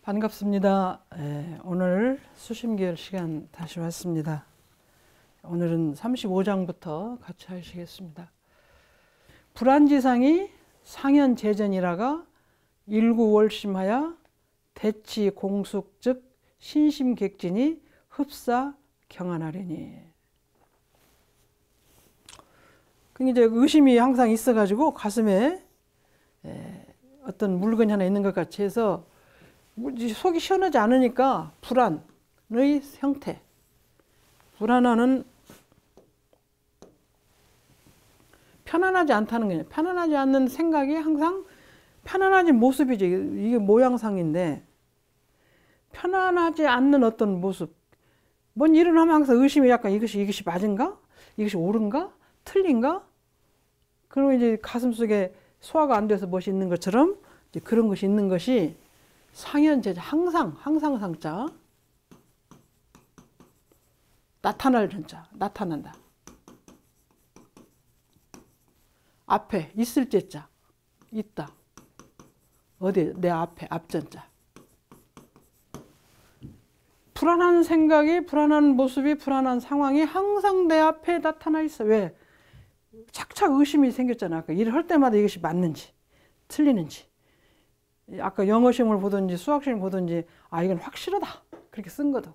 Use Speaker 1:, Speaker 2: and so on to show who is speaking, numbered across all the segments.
Speaker 1: 반갑습니다. 오늘 수심계열 시간 다시 왔습니다. 오늘은 35장부터 같이 하시겠습니다. 불안지상이 상현재전이라가 일구월심하여 대치공숙 즉 신심객진이 흡사 경안하려니. 이제 의심이 항상 있어가지고 가슴에 어떤 물건이 하나 있는 것 같이 해서 속이 시원하지 않으니까 불안의 형태. 불안하는 편안하지 않다는 거예요. 편안하지 않는 생각이 항상 편안하지 모습이죠. 이게 모양상인데 편안하지 않는 어떤 모습. 뭔 일을 하면 항상 의심이 약간 이것이 맞은가? 이것이 옳은가? 틀린가? 그러면 이제 가슴속에 소화가 안 돼서 무엇이 있는 것처럼 이제 그런 것이 있는 것이 상현재전, 항상 상자. 나타날 전자, 나타난다. 앞에 있을 제자, 있다. 어디? 내 앞에, 앞전자. 불안한 생각이, 불안한 모습이, 불안한 상황이 항상 내 앞에 나타나 있어. 왜? 착착 의심이 생겼잖아. 아까 일을 할 때마다 이것이 맞는지, 틀리는지. 아까 영어 시험을 보든지 수학 시험을 보든지 이건 확실하다. 그렇게 쓴 거다.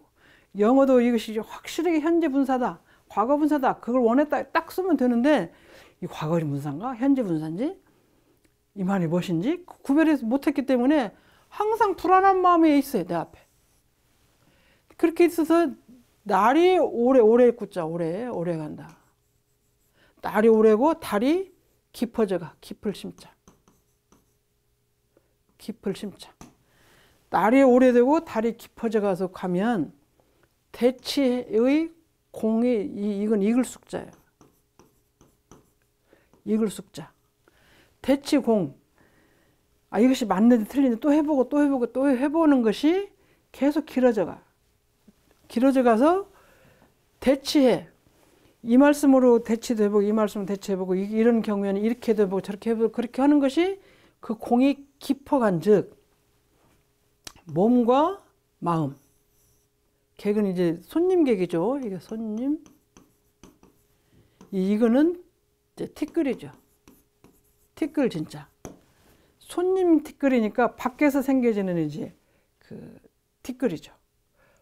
Speaker 1: 영어도 이것이 확실하게 현재 분사다. 과거 분사다. 그걸 원했다. 딱 쓰면 되는데 이 과거 분사인가? 현재 분사인지? 이 말이 무엇인지? 구별해서 못했기 때문에 항상 불안한 마음이 있어요. 내 앞에. 그렇게 있어서 날이 오래 굳자. 오래 간다. 날이 오래고 달이 깊어져가. 깊을 심자. 깊을 심자. 날이 오래되고 달이 깊어져 가서 가면 대치의 공이 이건 이글숙자예요. 이글숙자. 대치공. 이것이 맞는지 틀린지 또 해보고 또 해보는 것이 계속 길어져가. 길어져 가서 대치해. 이 말씀으로 대치도 해보고 이 말씀으로 대치해보고 이런 경우에는 이렇게도 해보고 저렇게 해보고 그렇게 하는 것이 그 공이 깊어간 즉 몸과 마음. 객은 이제 손님객이죠. 이게 손님. 이거는 이제 티끌이죠. 티끌 진짜. 손님 티끌이니까 밖에서 생겨지는 이제 그 티끌이죠.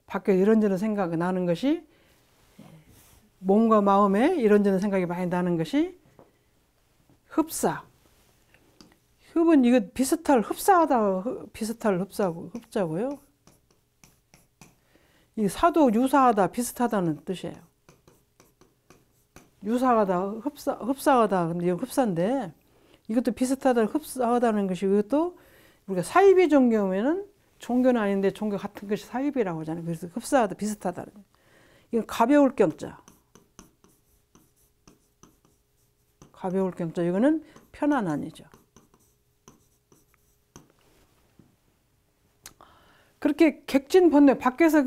Speaker 1: 밖에 이런저런 생각이 나는 것이 몸과 마음에 이런저런 생각이 많이 나는 것이 흡사. 흡은 이거 비슷할 흡사하다 비슷할 흡자고요. 이 사도 유사하다 비슷하다는 뜻이에요. 유사하다 흡사하다 근데 이거 흡사인데 이것도 비슷하다 흡사하다는 것이 이것도 우리가 사이비 종교면은 종교는 아닌데 종교 같은 것이 사이비라고 하잖아요. 그래서 흡사하다 비슷하다. 이건 가벼울 경자. 가벼울 경자. 이거는 편안한이죠. 그렇게 객진번뇌 밖에서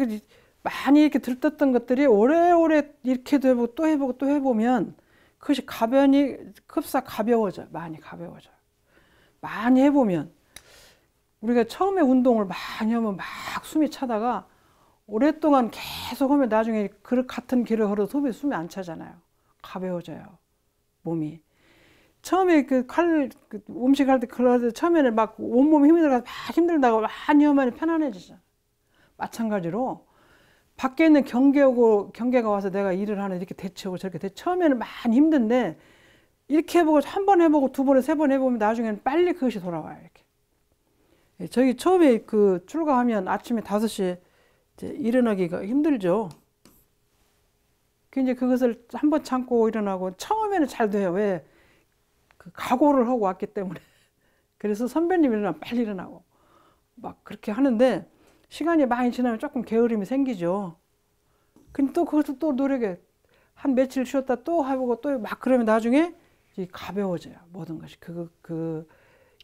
Speaker 1: 많이 이렇게 들떴던 것들이 오래오래 이렇게도 해보고 또 해보고 또 해보면 그것이 흡사 가벼워져요. 많이 가벼워져요. 많이 해보면 우리가 처음에 운동을 많이 하면 막 숨이 차다가 오랫동안 계속 하면 나중에 그 같은 길을 걸어도 숨이 안 차잖아요. 가벼워져요. 몸이. 처음에 음식 할 때 처음에는 막 온몸에 힘이 들어가서 막 힘들다가 많이 하면 편안해지죠. 마찬가지로 밖에 있는 경계가 와서 내가 일을 하는 이렇게 대처하고 저렇게 처음에는 많이 힘든데 이렇게 해보고 한 번 해보고 두 번에 세 번 해보면 나중에는 빨리 그것이 돌아와요. 이렇게. 저희 처음에 출가하면 아침에 5시에 일어나기가 힘들죠. 이제 그것을 한 번 참고 일어나고 처음에는 잘 돼요. 왜? 각오를 하고 왔기 때문에. 그래서 선배님 일어나면 빨리 일어나고 막 그렇게 하는데 시간이 많이 지나면 조금 게으름이 생기죠. 근데 또 그것도 또 노력해. 한 며칠 쉬었다 또 해보고 또 막 그러면 나중에 가벼워져요. 모든 것이.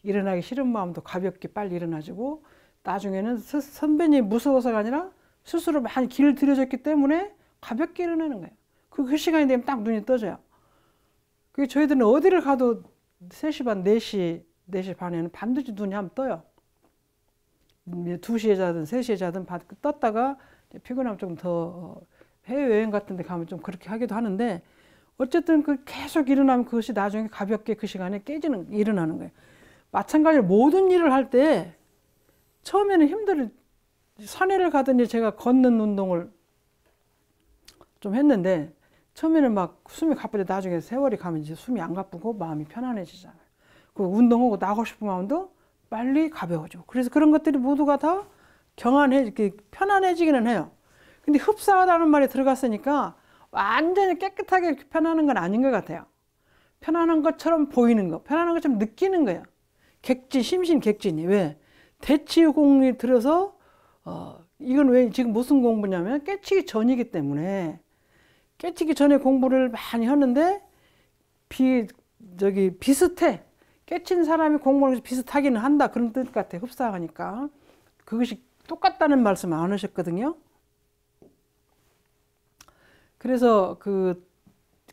Speaker 1: 일어나기 싫은 마음도 가볍게 빨리 일어나지고 나중에는 선배님 무서워서가 아니라 스스로 많이 길을 들여줬기 때문에 가볍게 일어나는 거예요. 그 시간이 되면 딱 눈이 떠져요. 저희들은 어디를 가도 3시 반, 4시 반에는 반드시 눈이 한번 떠요. 2시에 자든 3시에 자든 떴다가 피곤하면 좀 더 해외여행 같은 데 가면 좀 그렇게 하기도 하는데 어쨌든 그 계속 일어나면 그것이 나중에 가볍게 그 시간에 일어나는 거예요. 마찬가지로 모든 일을 할 때 처음에는 산에를 가더니 제가 걷는 운동을 좀 했는데 처음에는 막 숨이 가쁘대 나중에 세월이 가면 이제 숨이 안 가쁘고 마음이 편안해지잖아요. 그 운동하고 나가고 싶은 마음도 빨리 가벼워져. 그래서 그런 것들이 모두가 다 이렇게 편안해지기는 해요. 근데 흡사하다는 말이 들어갔으니까 완전히 깨끗하게 편안한 건 아닌 것 같아요. 편안한 것처럼 보이는 거, 편안한 것처럼 느끼는 거예요. 심신객진이. 왜? 대치공이 들어서, 이건 왜 지금 무슨 공부냐면 깨치기 전이기 때문에 깨치기 전에 공부를 많이 하는데, 비슷해. 깨친 사람이 공부를 해서 비슷하기는 한다. 그런 뜻 같아. 흡사하니까. 그것이 똑같다는 말씀 안 하셨거든요. 그래서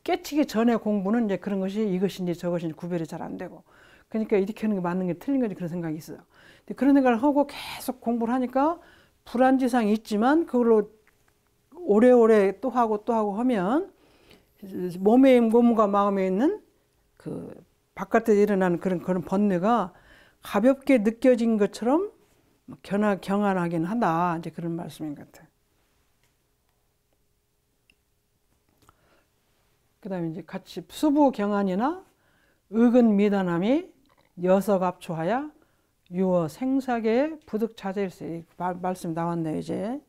Speaker 1: 깨치기 전에 공부는 이제 그런 것이 이것인지 저것인지 구별이 잘 안 되고. 그러니까 이렇게 하는 게 맞는 게 틀린 건지 그런 생각이 있어요. 근데 그런 생각을 하고 계속 공부를 하니까 불안지상이 있지만 그걸로 오래오래 또 하고 하면 몸과 마음에 있는 바깥에 일어나는 그런 번뇌가 가볍게 느껴진 것처럼 경안하긴 하다. 이제 그런 말씀인 것 같아요. 그 다음에 이제 같이 수부 경안이나 의근 미단함이 여석압초하야 유어 생사계의 부득자재일세. 말씀 나왔네요, 이제.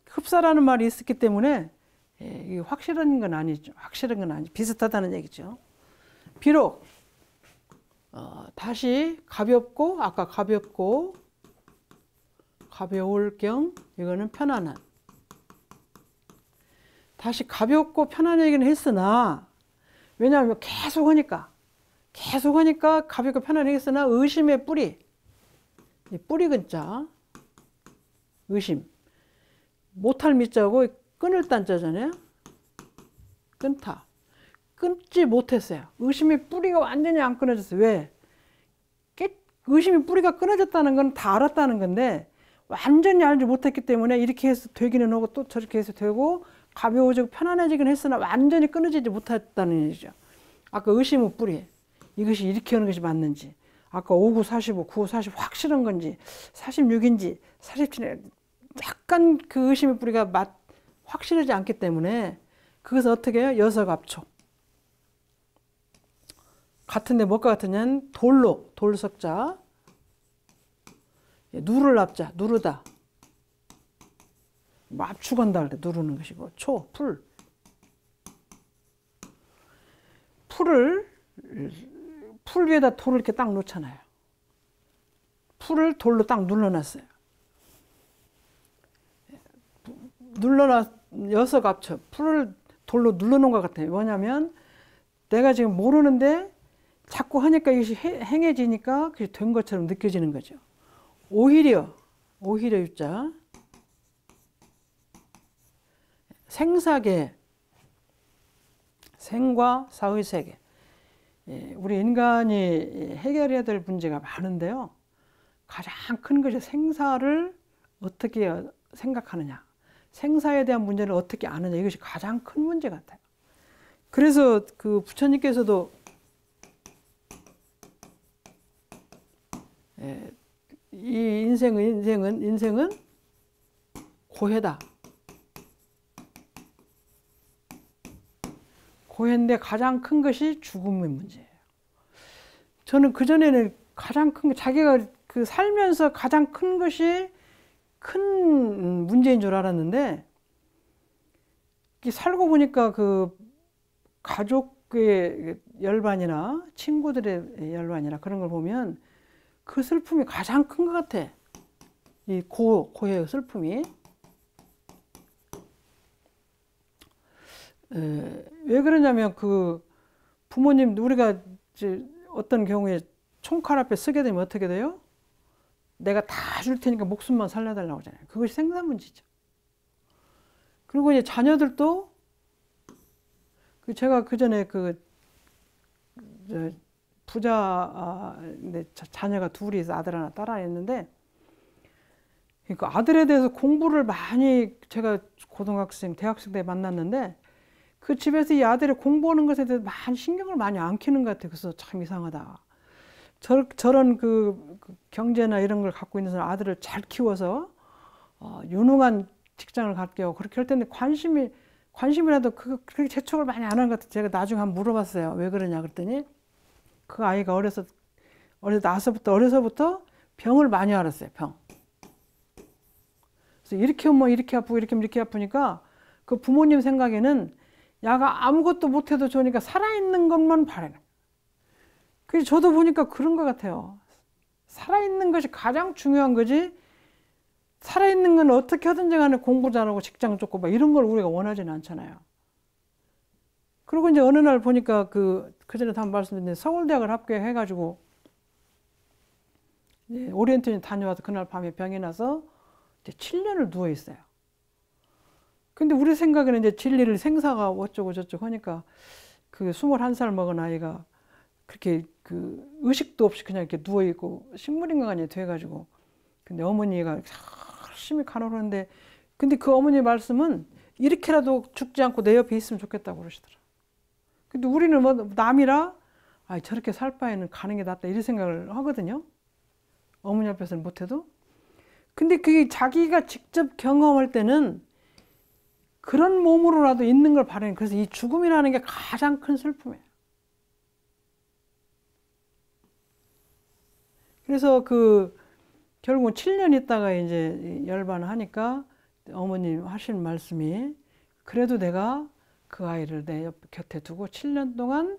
Speaker 1: 흡사라는 말이 있었기 때문에 이게 확실한 건 아니죠. 비슷하다는 얘기죠. 비록 다시 아까 가벼울 경 이거는 편안한. 다시 가볍고 편안하긴 했으나 왜냐하면 계속 하니까 가볍고 편안하겠으나 의심의 뿌리 근자 의심 못할 미자고 끊을 단자잖아요. 끊지 못했어요. 의심의 뿌리가 완전히 안 끊어졌어요. 왜? 의심의 뿌리가 끊어졌다는 건 다 알았다는 건데 완전히 알지 못했기 때문에 이렇게 해서 되기는 하고 또 저렇게 해서 되고 가벼워지고 편안해지긴 했으나 완전히 끊어지지 못했다는 얘기죠. 아까 의심의 뿌리 이것이 이렇게 하는 것이 맞는지 아까 59, 45, 95, 40 확실한 건지 46인지 47 약간 그 의심의 뿌리가 확실하지 않기 때문에 그것을 어떻게 해요? 여석압초 같은데 뭐가 같으냐면 돌석자 누를 압자 누르다 뭐 압축한다 할 때 누르는 것이고 풀 위에다 돌을 이렇게 딱 놓잖아요. 풀을 돌로 딱 눌러놨어요. 여석압초 풀을 돌로 눌러놓은 것 같아요. 뭐냐면 내가 지금 모르는데 자꾸 하니까 이것이 행해지니까 그게 된 것처럼 느껴지는 거죠. 오히려 유자 생사계 생과 사의 세계 우리 인간이 해결해야 될 문제가 많은데요. 가장 큰 것이 생사를 어떻게 생각하느냐 생사에 대한 문제를 어떻게 아느냐 이것이 가장 큰 문제 같아요. 그래서 그 부처님께서도 이 인생은 고해다. 고해인데 가장 큰 것이 죽음의 문제예요. 저는 그전에는 가장 큰 자기가 살면서 가장 큰 것이 큰 문제인 줄 알았는데 살고 보니까 가족의 열반이나 친구들의 열반이나 그런 걸 보면 그 슬픔이 가장 큰 것 같아. 이 고해의 슬픔이. 왜 그러냐면 부모님 우리가 이제 어떤 경우에 총칼 앞에 서게 되면 어떻게 돼요? 내가 다 줄 테니까 목숨만 살려달라고 하잖아요. 그것이 생사 문제죠. 그리고 이제 자녀들도 제가 그전에 부자 자녀가 둘이 있어 아들 하나 딸 하나 있는데 그러니까 아들에 대해서 공부를 많이 제가 고등학생, 대학생 때 만났는데 그 집에서 이 아들이 공부하는 것에 대해서 많이 신경을 많이 안 키는 것 같아요. 그래서 참 이상하다. 저런 그 경제나 이런 걸 갖고 있는 사람 아들을 잘 키워서 유능한 직장을 갖게 하고 그렇게 할 텐데 관심이라도 그렇게 재촉을 많이 안 하는 것 같아요. 제가 나중에 한번 물어봤어요. 왜 그러냐 그랬더니 그 아이가 어려서부터 병을 많이 앓았어요. 병. 그래서 이렇게 하면 이렇게 아프고 이렇게 하면 이렇게 아프니까 그 부모님 생각에는 야가 아무것도 못해도 좋으니까 살아있는 것만 바라는. 그래서 저도 보니까 그런 것 같아요. 살아있는 것이 가장 중요한 거지. 살아있는 건 어떻게 하든지 간에 공부 잘하고 직장 좋고 막 이런 걸 우리가 원하지는 않잖아요. 그리고 이제 어느 날 보니까 그 전에도 한번 말씀드렸는데 서울대학을 합격해가지고 오리엔테이션 다녀와서 그날 밤에 병이 나서 이제 7년을 누워 있어요. 근데 우리 생각에는 이제 진리를 생사가 어쩌고 저쩌고 하니까 그 21살 먹은 아이가 그렇게 그 의식도 없이 그냥 이렇게 누워 있고 식물인간이 돼가지고 근데 어머니가 열심히 간호하는데 근데 그 어머니 말씀은 이렇게라도 죽지 않고 내 옆에 있으면 좋겠다고 그러시더라. 근데 우리는 뭐 남이라 저렇게 살 바에는 가는 게 낫다 이런 생각을 하거든요. 어머니 앞에서는 못해도. 근데 그게 자기가 직접 경험할 때는 그런 몸으로라도 있는 걸 바라는. 그래서 이 죽음이라는 게 가장 큰 슬픔이에요. 그래서 결국은 7년 있다가 이제 열반을 하니까 어머님 하신 말씀이 그래도 내가 그 아이를 내 곁에 두고 7년 동안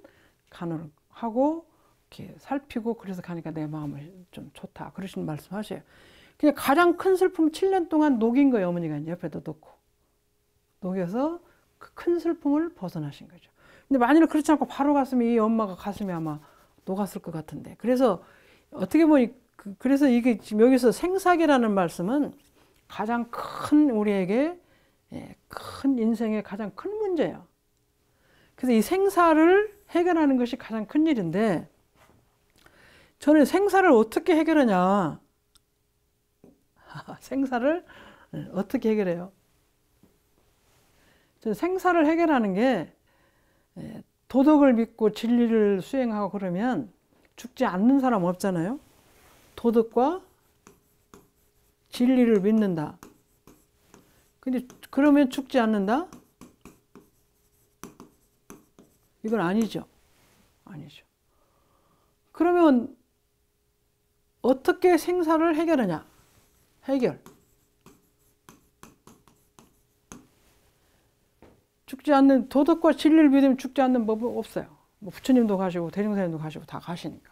Speaker 1: 간호를 하고 이렇게 살피고 그래서 가니까 내 마음을 좀 좋다. 그러신 말씀 하셔요. 그냥 가장 큰 슬픔 7년 동안 녹인 거예요. 어머니가 옆에도 놓고. 녹여서 그 큰 슬픔을 벗어나신 거죠. 근데 만일 그렇지 않고 바로 갔으면 이 엄마가 가슴이 아마 녹았을 것 같은데. 그래서 어떻게 보니 그래서 이게 지금 여기서 생사계라는 말씀은 가장 큰 우리에게 큰 인생의 가장 큰 문제예요. 그래서 이 생사를 해결하는 것이 가장 큰 일인데 저는 생사를 어떻게 해결하냐. 생사를 어떻게 해결해요? 저는 생사를 해결하는 게 도덕을 믿고 진리를 수행하고 그러면 죽지 않는 사람 없잖아요. 도덕과 진리를 믿는다. 근데 그러면 죽지 않는다? 이건 아니죠. 아니죠. 그러면 어떻게 생사를 해결하냐? 해결. 죽지 않는 도덕과 진리를 믿으면 죽지 않는 법은 없어요. 뭐 부처님도 가시고 대종사님도 가시고 다 가시니까.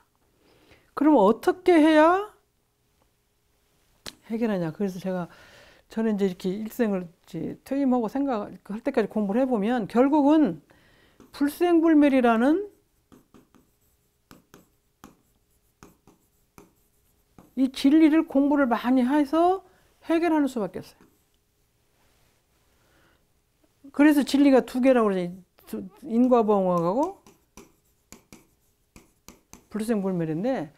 Speaker 1: 그러면 어떻게 해야 해결하냐? 그래서 저는 이제 이렇게 일생을 이제 퇴임하고 생각할 때까지 공부를 해보면 결국은 불생불멸이라는 이 진리를 공부를 많이 해서 해결하는 수밖에 없어요. 그래서 진리가 두 개라고 그러죠. 인과보응하고 불생불멸인데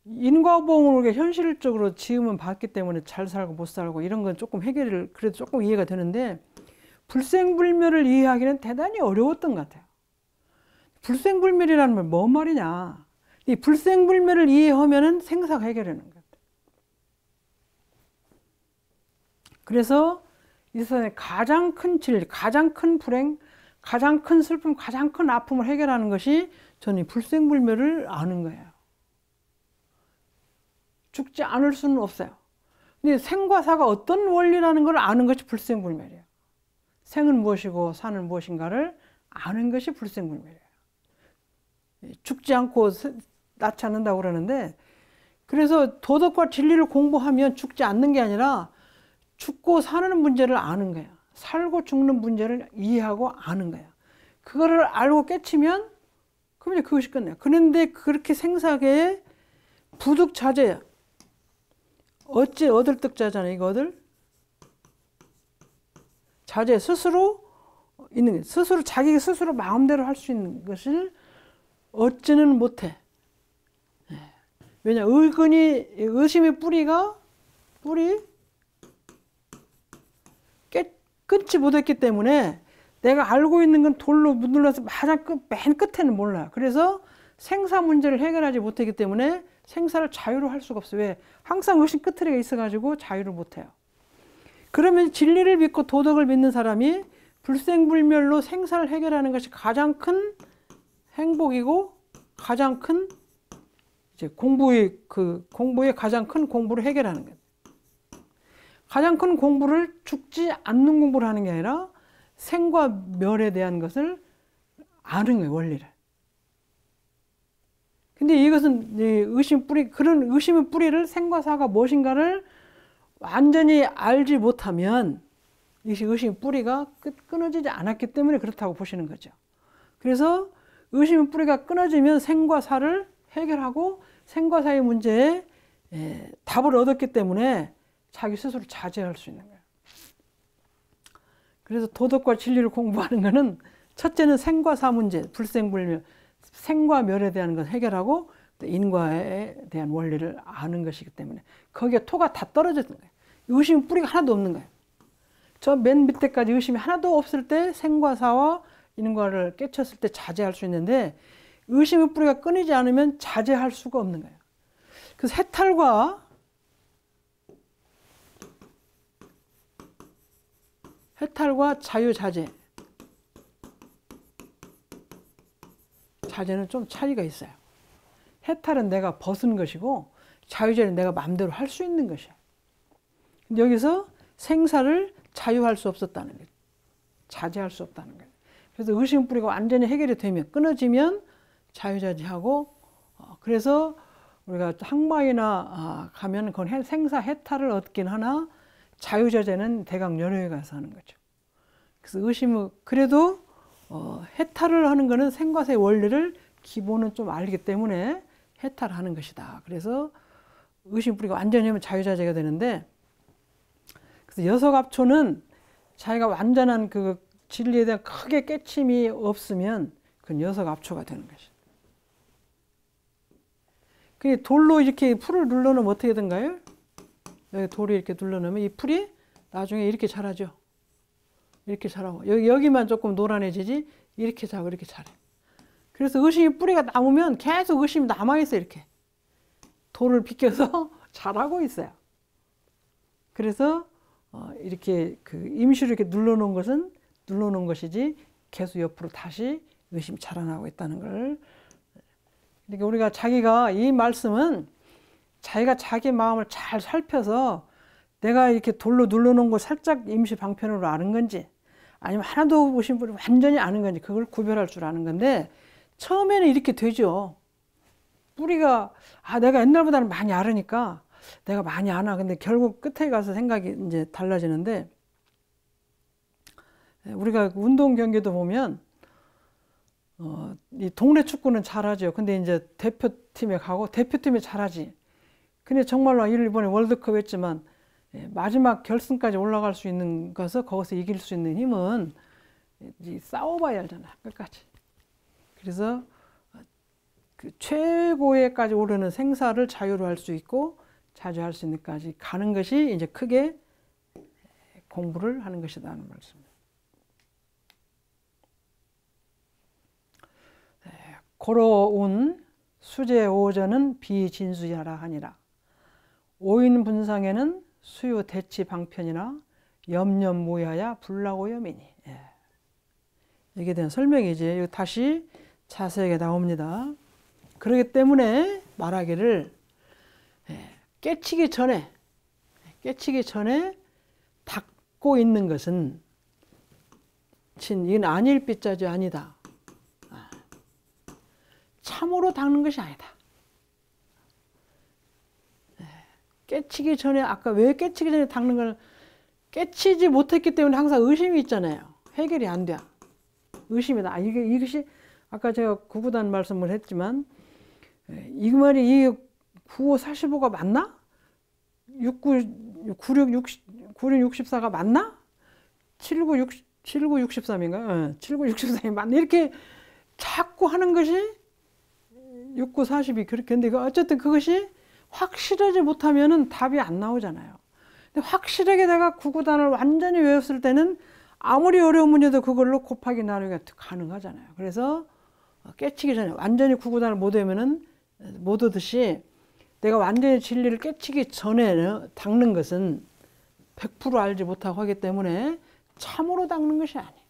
Speaker 1: 인과보응을 현실적으로 지음은 봤기 때문에 잘 살고 못 살고 이런 건 조금 해결을 그래도 조금 이해가 되는데 불생불멸을 이해하기는 대단히 어려웠던 것 같아요. 불생불멸이라는 말 뭔 말이냐. 이 불생불멸을 이해하면은 생사가 해결하는 것 같아요. 그래서 이 세상에 가장 큰 진리, 가장 큰 불행, 가장 큰 슬픔, 가장 큰 아픔을 해결하는 것이 저는 이 불생불멸을 아는 거예요. 죽지 않을 수는 없어요. 근데 생과 사가 어떤 원리라는 걸 아는 것이 불생불멸이에요. 생은 무엇이고 사는 무엇인가를 아는 것이 불생불멸이에요. 죽지 않고 낳지 않는다고 그러는데 그래서 도덕과 진리를 공부하면 죽지 않는 게 아니라 죽고 사는 문제를 아는 거야. 살고 죽는 문제를 이해하고 아는 거야. 그거를 알고 깨치면 그러면 그것이 끝나요. 그런데 그렇게 생사계에 부득자재야. 어찌 얻을 득자잖아요. 이거 얻을 자재 스스로 있는 게 스스로 자기 스스로 마음대로 할 수 있는 것을 얻지는 못해. 왜냐 의심의 뿌리 끊지 못했기 때문에 내가 알고 있는 건 돌로 눌러서 맨 끝에는 몰라요. 그래서 생사 문제를 해결하지 못했기 때문에 생사를 자유로 할 수가 없어요. 왜? 항상 의심 끝트리가 있어가지고 자유를 못해요. 그러면 진리를 믿고 도덕을 믿는 사람이 불생불멸로 생사를 해결하는 것이 가장 큰 행복이고 가장 큰 이제 공부의 가장 큰 공부를 해결하는 거예요. 가장 큰 공부를 죽지 않는 공부를 하는 게 아니라 생과 멸에 대한 것을 아는 거예요, 원리를. 근데 이것은 그런 의심의 뿌리를 생과 사가 무엇인가를 완전히 알지 못하면 이것이 의심의 뿌리가 끊어지지 않았기 때문에 그렇다고 보시는 거죠. 그래서 의심의 뿌리가 끊어지면 생과 사를 해결하고 생과 사의 문제에 답을 얻었기 때문에 자기 스스로 자제할 수 있는 거예요. 그래서 도덕과 진리를 공부하는 것은 첫째는 생과 사 문제, 불생불멸, 생과 멸에 대한 것을 해결하고 인과에 대한 원리를 아는 것이기 때문에 거기에 토가 다 떨어져 있는 거예요. 의심 뿌리가 하나도 없는 거예요. 저 맨 밑에까지 의심이 하나도 없을 때 생과 사와 인과를 깨쳤을 때 자제할 수 있는데 의심의 뿌리가 끊이지 않으면 자제할 수가 없는 거예요. 그래서 해탈과 자유자재, 자재는 좀 차이가 있어요. 해탈은 내가 벗은 것이고 자유자재는 내가 마음대로 할 수 있는 것이에요. 근데 여기서 생사를 자유할 수 없었다는 거예요. 자제할 수 없다는 거예요. 그래서 의심 뿌리가 완전히 해결이 되면, 끊어지면 자유자재하고, 그래서 우리가 항마이나 가면 그건 생사 해탈을 얻긴 하나 자유자재는 대강 여러 개 가서 하는 거죠. 그래서 그래도 해탈을 하는 것은 생과사의 원리를 기본은 좀 알기 때문에 해탈하는 것이다. 그래서 의심 뿌리가 완전히 하면 자유자재가 되는데, 그래서 여석압초는 자기가 완전한 그 진리에 대한 크게 깨침이 없으면 그건 여석압초가 되는 것이죠. 그 돌로 이렇게 풀을 눌러놓으면 어떻게 된가요? 여기 돌이 이렇게 눌러놓으면 이 풀이 나중에 이렇게 자라죠. 이렇게 자라고 여기만 조금 노란해지지 이렇게 자고 이렇게 자라요. 그래서 의심이 뿌리가 남으면 계속 의심이 남아있어. 이렇게 돌을 비껴서 자라고 있어요. 그래서 이렇게 그 임시로 이렇게 눌러놓은 것이지 계속 옆으로 다시 의심이 자라나고 있다는 걸. 그러니까 우리가 자기가 이 말씀은 자기가 자기 마음을 잘 살펴서 내가 이렇게 돌로 눌러놓은 거 살짝 임시 방편으로 아는 건지 아니면 하나도 보신 분이 완전히 아는 건지 그걸 구별할 줄 아는 건데 처음에는 이렇게 되죠. 뿌리가 내가 옛날보다는 많이 알으니까 내가 많이 아나. 근데 결국 끝에 가서 생각이 이제 달라지는데 우리가 운동 경기도 보면 이 동네 축구는 잘하죠. 근데 이제 대표팀에 가고 대표팀이 잘하지. 근데 정말로 이번에 월드컵 했지만 마지막 결승까지 올라갈 수 있는 것을 거기서 이길 수 있는 힘은 싸워봐야 알잖아. 끝까지. 그래서 그 최고에까지 오르는 생사를 자유로 할 수 있고 자주할 수 있는 까지 가는 것이 이제 크게 공부를 하는 것이다는 말씀입니다. 고로운 수제오전은 비진수야라 하니라. 오인분상에는 수요 대치 방편이나 염염무야야 불라오염이니. 여기에 대한 설명이지. 다시 자세하게 나옵니다. 그렇기 때문에 말하기를 깨치기 전에 닦고 있는 것은 이건 안일비자지 아니다. 참으로 닦는 것이 아니다. 깨치기 전에 아까 왜 깨치기 전에 닦는 걸 깨치지 못했기 때문에 항상 의심이 있잖아요. 해결이 안 돼. 의심이다. 이것이 아까 제가 구구단 말씀을 했지만 이 말이 이 9545가 맞나? 9664가 맞나? 7963인가요? 7963이 맞나? 이렇게 자꾸 하는 것이 6942 그렇게. 근데 어쨌든 그것이 확실하지 못하면은 답이 안 나오잖아요. 근데 확실하게 내가 구구단을 완전히 외웠을 때는 아무리 어려운 문제도 그걸로 곱하기 나누기가 가능하잖아요. 그래서 깨치기 전에 완전히 구구단을 못 외우면은 못 오듯이 내가 완전히 진리를 깨치기 전에 닦는 것은 100% 알지 못하고 하기 때문에 참으로 닦는 것이 아니에요.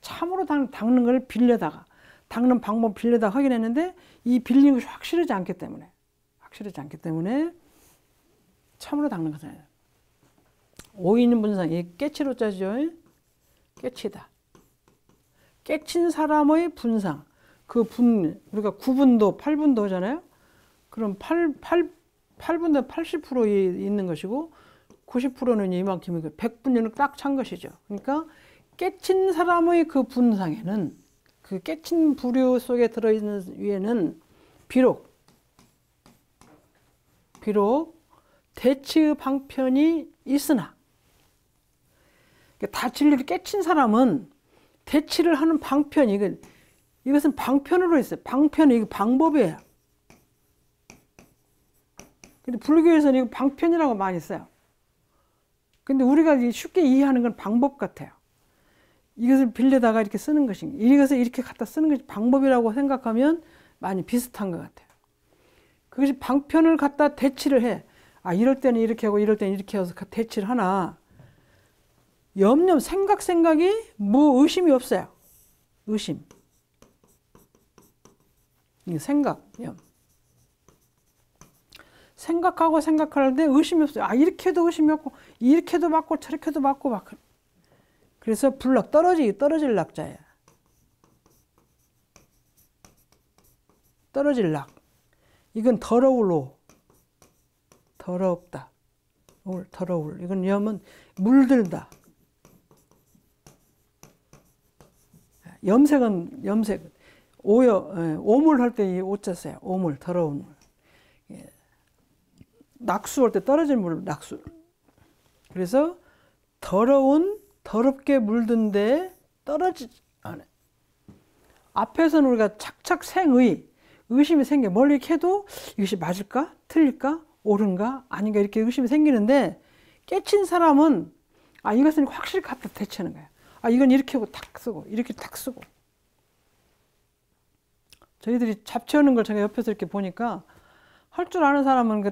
Speaker 1: 참으로 닦는 걸 빌려다가 닦는 방법 빌려다가 하긴 했는데 이 빌린 것이 확실하지 않기 때문에 참으로 닦는 것은 아니에요. 오인 분상이 깨치로 짜죠. 깨치다. 깨친 사람의 분상. 그 우리가 9분도, 8분도 하잖아요. 그럼 8분도 80% 있는 것이고 90%는 이만큼이고 100분율은 딱 찬 것이죠. 그러니까 깨친 사람의 그 분상에는 그 깨친 부류 속에 들어있는 위에는 비록 대치의 방편이 있으나 다 진리를 깨친 사람은 대치를 하는 방편, 이것은 방편으로 있어요. 방편은 이거 방법이에요. 근데 불교에서는 이거 방편이라고 많이 써요. 근데 우리가 쉽게 이해하는 건 방법 같아요. 이것을 빌려다가 이렇게 쓰는 것인가, 이것을 이렇게 갖다 쓰는 것이 방법이라고 생각하면 많이 비슷한 것 같아요. 그것이 방편을 갖다 대치를 해. 아, 이럴 때는 이렇게 하고 이럴 때는 이렇게 해서 대치를 하나. 생각이 뭐 의심이 없어요. 의심. 생각하고 생각하는데 의심이 없어요. 아, 이렇게 해도 의심이 없고, 이렇게도 맞고, 저렇게도 맞고, 막. 그래서 불락, 떨어질 낙자예요. 떨어질 낙. 이건 더러울로. 더럽다. 더러울. 이건 염은 물들다. 염색. 오물 할 때 이 오자 써요. 오물, 더러운 물. 낙수할 때 떨어진 물, 낙수. 그래서 더럽게 물든데 떨어지지 않아요. 앞에서는 우리가 착착 의심이 생겨. 멀리 이렇게 해도 이것이 맞을까? 틀릴까? 옳은가? 아닌가? 이렇게 의심이 생기는데 깨친 사람은 이것은 확실히 갖다 대치하는 거예요. 이건 이렇게 하고 탁 쓰고, 이렇게 탁 쓰고. 저희들이 잡채하는 걸 제가 옆에서 이렇게 보니까 할 줄 아는 사람은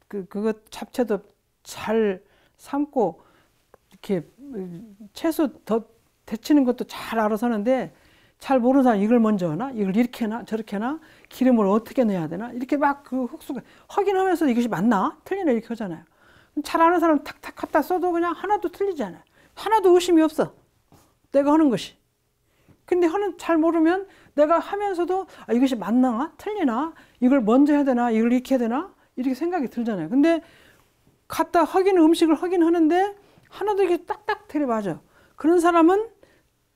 Speaker 1: 그거 잡채도 잘 삶고 이렇게 채소 더 데치는 것도 잘 알아서 하는데 잘 모르는 사람 이걸 먼저 하나? 이걸 이렇게 하나? 저렇게 하나? 기름을 어떻게 넣어야 되나? 이렇게 막 그 흑수가 확인하면서 이것이 맞나? 틀리나? 이렇게 하잖아요. 잘 아는 사람 탁탁 갖다 써도 그냥 하나도 틀리지 않아요. 하나도 의심이 없어. 내가 하는 것이. 근데 잘 모르면 내가 하면서도 이것이 맞나? 틀리나? 이걸 먼저 해야 되나? 이걸 이렇게 해야 되나? 이렇게 생각이 들잖아요. 근데 갖다 음식을 하는데 하나도 이렇게 딱딱 들이맞아. 그런 사람은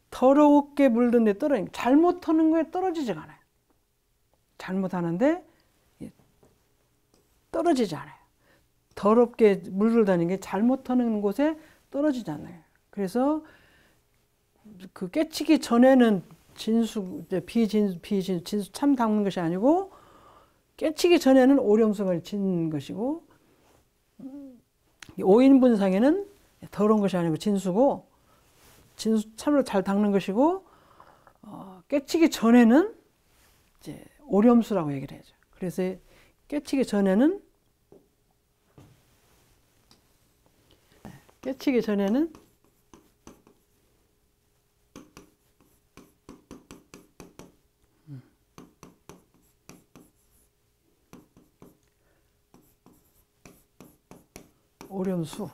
Speaker 1: 더럽게 물든 데 잘못하는 거에 떨어지지가 않아요. 잘못하는데 떨어지지 않아요. 더럽게 물들다는 게 잘못하는 곳에 떨어지지 않아요. 그래서 그 깨치기 전에는 비진수 참 닦는 것이 아니고 깨치기 전에는 오렴성을 짓는 것이고 오인분상에는 더러운 것이 아니고 진수고 진수 참으로 잘 닦는 것이고 깨치기 전에는 이제 오렴수라고 얘기를 하죠. 그래서 깨치기 전에는 오렴수.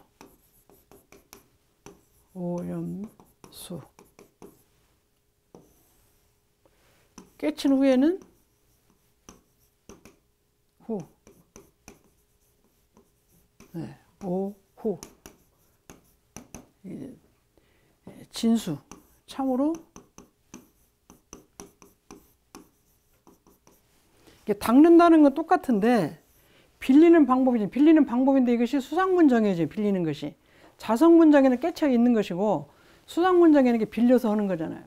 Speaker 1: 깨친 후에는 오후. 진수. 참으로 닦는다는 건 똑같은데 빌리는 방법인데 이것이 수상문정이지. 빌리는 것이 자성문정에는 깨쳐 있는 것이고 수상문정에는 이게 빌려서 하는 거잖아요.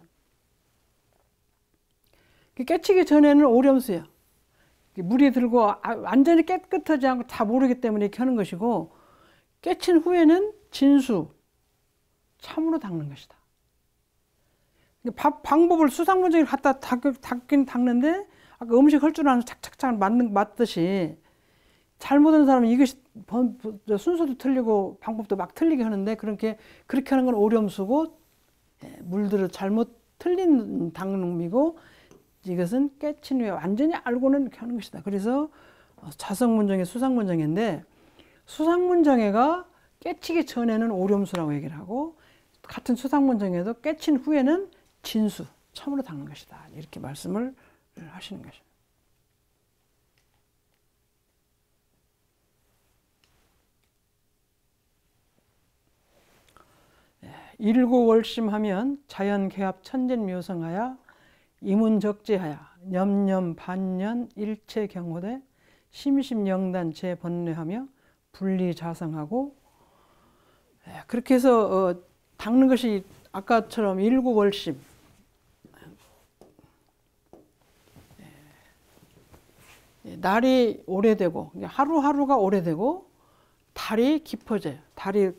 Speaker 1: 깨치기 전에는 오렴수야. 물이 들고 완전히 깨끗하지 않고 다 모르기 때문에 이렇게 하는 것이고 깨친 후에는 진수. 참으로 닦는 것이다. 방법을 수상문정에 갖다 닦긴 닦는데 아까 음식 할 줄 아는 착착착 맞듯이 잘못한 사람은 이것이 순서도 틀리고 방법도 막 틀리게 하는데 그렇게 하는 건 오렴수고 물들어 잘못 틀린 닦음이고 이것은 깨친 후에 완전히 알고는 이렇게 하는 것이다. 그래서 자성문정의 수상문정인데 수상문정회가 깨치기 전에는 오렴수라고 얘기를 하고 같은 수상문정에도 깨친 후에는 진수, 참으로 닦는 것이다. 이렇게 말씀을 하시는 것입니다. 일구월심하면 자연개합 천진묘성하여 이문적지하여 염염반년 일체경호대 심심영단 재번뇌하며 분리자성하고 그렇게 해서 닦는 것이 아까처럼 일구월심 날이 오래되고 하루하루가 오래되고 달이 깊어져요. 달이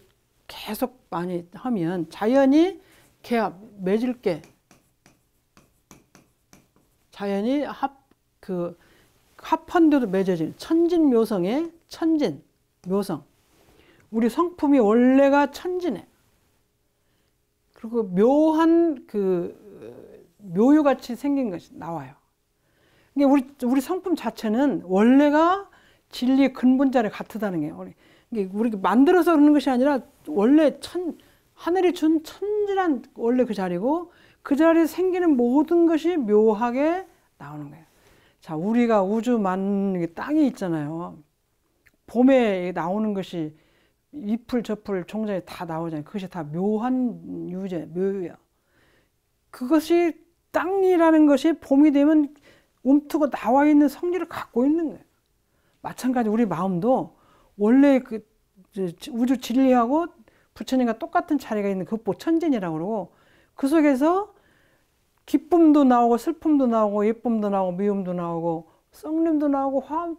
Speaker 1: 계속 많이 하면 자연이 개합 맺을 게 자연이 합한데도 맺어지는 천진묘성의 천진 묘성. 우리 성품이 원래가 천진에 그리고 묘한 묘유같이 생긴 것이 나와요. 우리 성품 자체는 원래가 진리의 근본자리 같다는 게 우리가 만들어서 그러는 것이 아니라 원래 하늘이 준 천진한 원래 그 자리고 그 자리에 생기는 모든 것이 묘하게 나오는 거예요. 자, 우리가 우주 땅이 있잖아요. 봄에 나오는 것이 잎풀, 저풀, 종자에 다 나오잖아요. 그것이 다 묘한 묘유예요. 그것이 땅이라는 것이 봄이 되면 움트고 나와 있는 성질을 갖고 있는 거예요. 마찬가지 우리 마음도 원래 우주 진리하고 부처님과 똑같은 자리가 있는 그것보 천진이라고 그러고 그 속에서 기쁨도 나오고 슬픔도 나오고 예쁨도 나오고 미움도 나오고 썩림도 나오고 화음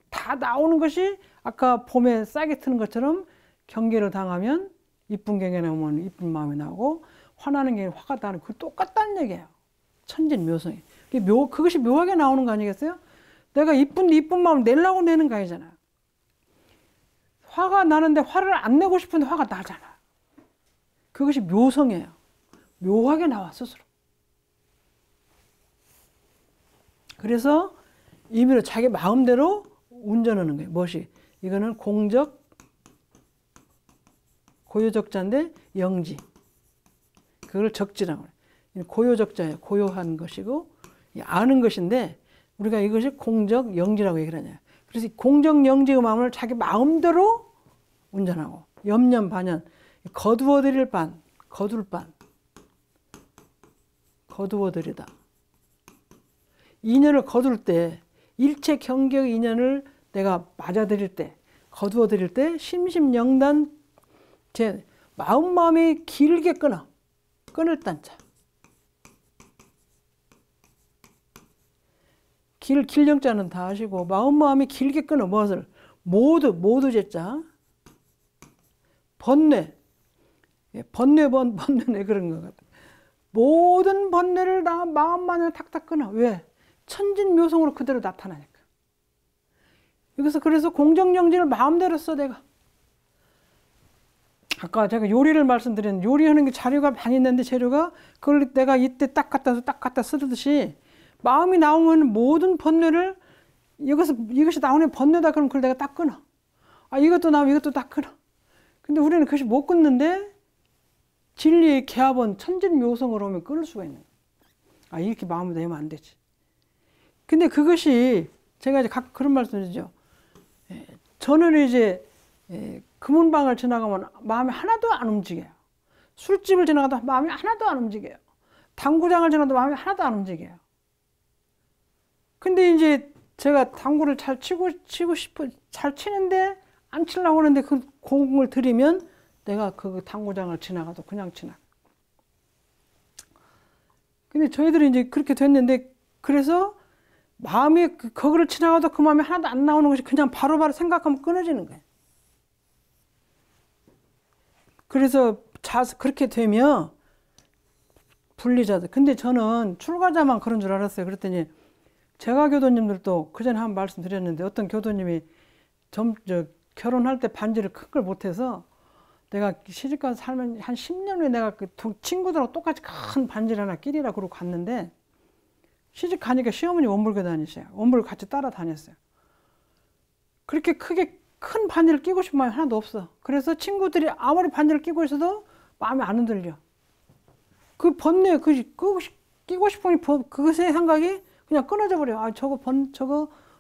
Speaker 1: 다 나오는 것이 아까 봄에 싹이 트는 것처럼 경계를 당하면 이쁜 경계 나오면 이쁜 마음이 나오고 화나는 게 화가 나는 그 똑같다는 얘기예요. 천진 묘성이. 그것이 묘하게 나오는 거 아니겠어요? 내가 이쁜 마음을 내려고 내는 거 아니잖아요. 화가 나는데 화를 안 내고 싶은데 화가 나잖아. 그것이 묘성이에요. 묘하게 나와 스스로. 그래서 임의로 자기 마음대로 운전하는 거예요. 무엇이? 이거는 공적, 고요적자인데 영지. 그걸 적지라고 해요. 고요적자예요. 고요한 것이고 아는 것인데 우리가 이것이 공적, 영지라고 얘기를 하냐. 그래서 공적, 영지의 마음을 자기 마음대로 운전하고 염염, 반연, 거두어들일 반, 거둘 반, 거두어들이다. 인연을 거둘 때 일체 경계의 인연을 내가 맞아들일 때 거두어들일 때 심심영단 제 마음이 길게 끊을 단자 길령자는 다 하시고 마음이 길게 끊어 무엇을? 모두 제자 번뇌 그런 것 같아. 모든 번뇌를 다 마음만을 탁탁 끊어. 왜? 천진묘성으로 그대로 나타나니까. 여기서 그래서 공정영진을 마음대로 써 내가. 아까 제가 요리를 말씀드렸는데 요리하는 게 자료가 많이 있는데 재료가 그걸 내가 이때 딱 갖다 쓰듯이 마음이 나오면 모든 번뇌를 이것이 나오는 번뇌다 그러면 그걸 내가 딱 끊어. 이것도 나오면 이것도 딱 끊어. 근데 우리는 그것이 못 끊는데 진리의 개합은 천진묘성으로 오면 끊을 수가 있는 거야. 이렇게 마음을 내면 안 되지. 근데 그것이 제가 이제 그런 말씀드리죠. 저는 이제 금은방을 지나가면 마음이 하나도 안 움직여요. 술집을 지나가도 마음이 하나도 안 움직여요. 당구장을 지나가도 마음이 하나도 안 움직여요. 근데 이제 제가 당구를 잘 치고 싶어 잘 치는데 안 치려고 하는데 그 공을 들이면 내가 그 당구장을 지나가도 그냥 지나가. 근데 저희들이 이제 그렇게 됐는데 그래서 마음이 거기를 지나가도 그 마음이 하나도 안 나오는 것이 그냥 바로바로 생각하면 끊어지는 거예요. 그래서 그렇게 되면 분리자들. 근데 저는 출가자만 그런 줄 알았어요. 그랬더니 제가 교도님들도 그전에 한 말씀 드렸는데 어떤 교도님이 결혼할 때 반지를 큰 걸 못해서 내가 시집가서 살면 한 10년 후에 내가 그 친구들하고 똑같이 큰 반지를 하나 끼리라 그러고 갔는데 시집 가니까 시어머니 원불교 다니셔요. 원불 같이 따라 다녔어요. 그렇게 크게 큰 반지를 끼고 싶은 마음이 하나도 없어. 그래서 친구들이 아무리 반지를 끼고 있어도 마음에 안 흔들려. 그 번뇌, 끼고 싶은 그것의 생각이 그냥 끊어져 버려. 아, 저거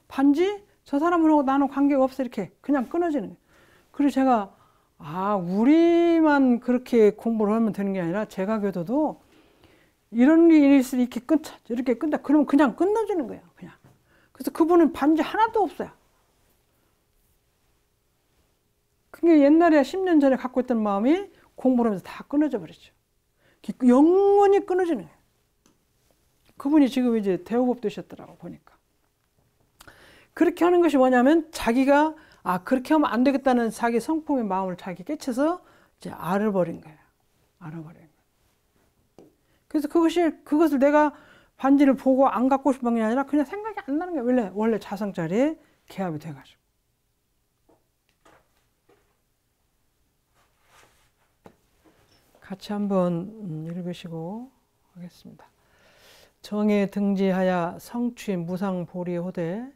Speaker 1: 반지? 저 사람하고 나는 관계가 없어. 이렇게 그냥 끊어지는 거예요. 그래서 제가, 우리만 그렇게 공부를 하면 되는 게 아니라 제가 교도도 이런 일이 있을 이렇게 끊다. 그러면 그냥 끊어지는 거예요. 그냥. 그래서 그분은 반지 하나도 없어요. 그게 옛날에 10년 전에 갖고 있던 마음이 공부를 하면서 다 끊어져 버렸죠. 영원히 끊어지는 거예요. 그분이 지금 이제 대우급 되셨더라고, 보니까. 그렇게 하는 것이 뭐냐면 자기가 그렇게 하면 안 되겠다는 자기 성품의 마음을 자기 깨쳐서 이제 알아버린 거예요. 알아버린 거예요. 그래서 그것을 내가 반지를 보고 안 갖고 싶은 게 아니라 그냥 생각이 안 나는 거예요. 원래 자성자리에 개합이 돼가지고. 같이 한번 읽으시고 하겠습니다. 정에 등지하야 성취 무상보리 호대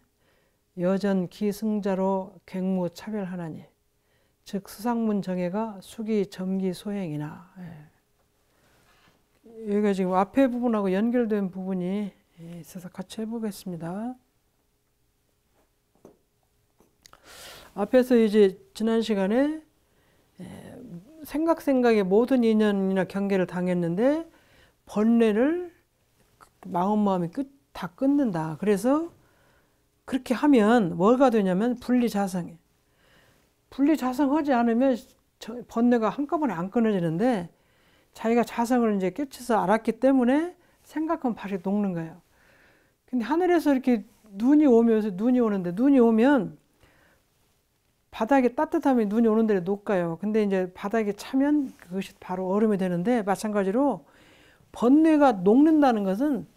Speaker 1: 여전 기승자로 객무 차별하나니 즉 수상문 정예가 수기 점기 소행이나. 여기가 지금 앞에 부분하고 연결된 부분이 있어서 같이 해보겠습니다. 앞에서 이제 지난 시간에 생각의 모든 인연이나 경계를 당했는데 번뇌를 마음이 다 끊는다. 그래서 그렇게 하면 뭐가 되냐면 분리자성이. 분리자성하지 않으면 번뇌가 한꺼번에 안 끊어지는데 자기가 자성을 이제 깨쳐서 알았기 때문에 생각하면 바로 녹는 거예요. 근데 하늘에서 이렇게 눈이 오는데 눈이 오면 바닥에 따뜻하면 눈이 오는 데를 녹아요. 근데 이제 바닥에 차면 그것이 바로 얼음이 되는데 마찬가지로 번뇌가 녹는다는 것은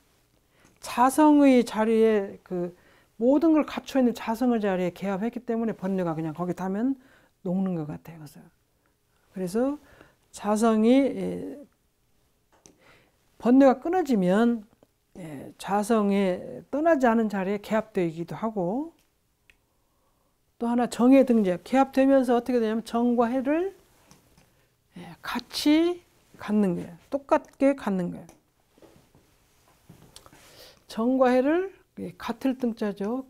Speaker 1: 자성의 자리에 모든 걸 갖춰 있는 자성의 자리에 개합했기 때문에 번뇌가 그냥 거기 닿으면 녹는 것 같아요. 그래서 자성이 번뇌가 끊어지면 자성에 떠나지 않은 자리에 개합되기도 하고 또 하나 정의 등재 개합되면서 어떻게 되냐면 정과 해를 같이 갖는 거예요. 똑같게 갖는 거예요. 정과 해를 같을 등자죠.